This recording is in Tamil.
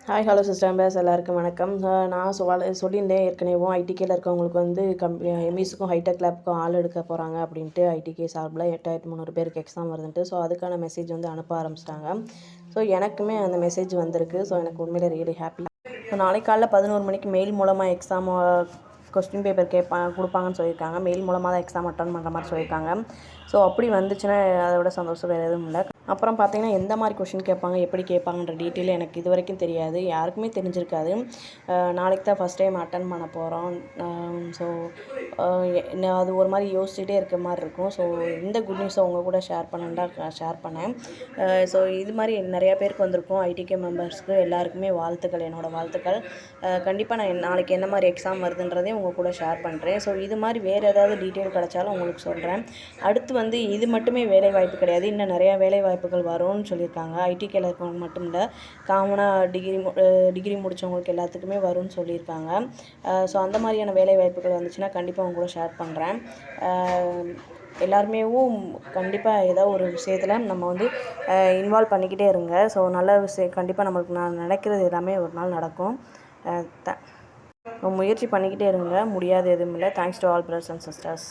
ஹாய் ஹலோ சிஸ்டர் பேஸ் எல்லாருக்கும் வணக்கம். நான் சொல்லியிருந்தேன் ஏற்கனவே ஐடிகேல இருக்கவங்களுக்கு வந்து எம்இஸுக்கும் ஹைடெக் லேப்க்கும் ஆள் எடுக்க போகிறாங்க அப்படின்ட்டு ஐடிகே சார்பில் 8300 பேருக்கு எக்ஸாம் வருதுன்ட்டு. ஸோ அதுக்கான மெசேஜ் வந்து அனுப்ப ஆரம்பிச்சிட்டாங்க. ஸோ எனக்குமே அந்த மெசேஜ் வந்திருக்கு. ஸோ எனக்கு உண்மையிலே ரியலி ஹாப்பி. ஸோ நாளைக்கு காலைல 11 மணிக்கு மெயில் மூலமாக எக்ஸாம் கொஸ்டின் பேப்பர் கொடுப்பாங்கன்னு சொல்லியிருக்காங்க. மெயில் மூலமாக தான் எக்ஸாம் அட்டன் பண்ணுற மாதிரி சொல்லியிருக்காங்க. ஸோ அப்படி வந்துச்சுன்னா அதோட சந்தோஷம் வேறு எதுவும் இல்லை. அப்புறம் பார்த்தீங்கன்னா எந்த மாதிரி கொஷின் கேட்பாங்க, எப்படி கேட்பாங்கன்ற டீட்டெயில் எனக்கு இது வரைக்கும் தெரியாது, யாருக்குமே தெரிஞ்சிருக்காது. நாளைக்கு தான் ஃபஸ்ட் டைம் அட்டன் பண்ண போகிறோம். ஸோ அது ஒரு மாதிரி யோசிச்சுட்டே இருக்க மாதிரி இருக்கும். ஸோ இந்த குட் நியூஸை உங்கள் கூட ஷேர் ஷேர் பண்ணேன். ஸோ இது மாதிரி நிறையா பேருக்கு வந்திருக்கும். ஐடிகே மெம்பர்ஸ்க்கு எல்லாருக்குமே வாழ்த்துக்கள், என்னோடய வாழ்த்துக்கள். கண்டிப்பாக நான் நாளைக்கு என்ன மாதிரி எக்ஸாம் வருதுன்றதையும் உங்கள் கூட ஷேர் பண்ணுறேன். ஸோ இது மாதிரி வேறு ஏதாவது டீட்டெயில் கிடச்சாலும் உங்களுக்கு சொல்கிறேன். அடுத்து வந்து இது மட்டுமே வேலை வாய்ப்பு கிடையாது, இன்னும் நிறையா வேலை வாய்ப்புகள் வரும்னு சொல்லியிருக்காங்க. ஐடிகேல இருக்கவங்க மட்டும் இல்லை, காமனாக டிகிரி முடித்தவங்களுக்கு எல்லாத்துக்குமே வரும்னு சொல்லியிருக்காங்க. ஸோ அந்த மாதிரியான வேலை வாய்ப்புகள் வந்துச்சுன்னா கண்டிப்பாக உங்க கூட ஷேர் பண்ணுறேன். எல்லாருமேவும் கண்டிப்பாக ஏதோ ஒரு விஷயத்தில் நம்ம வந்து இன்வால்வ் பண்ணிக்கிட்டே இருங்க. ஸோ நல்ல விஷயம் கண்டிப்பாக நம்மளுக்கு நான் நினைக்கிறது எல்லாமே ஒரு நாள் நடக்கும். முயற்சி பண்ணிக்கிட்டே இருங்க, முடியாது எதுவும் இல்லை. Thanks to all brothers and sisters.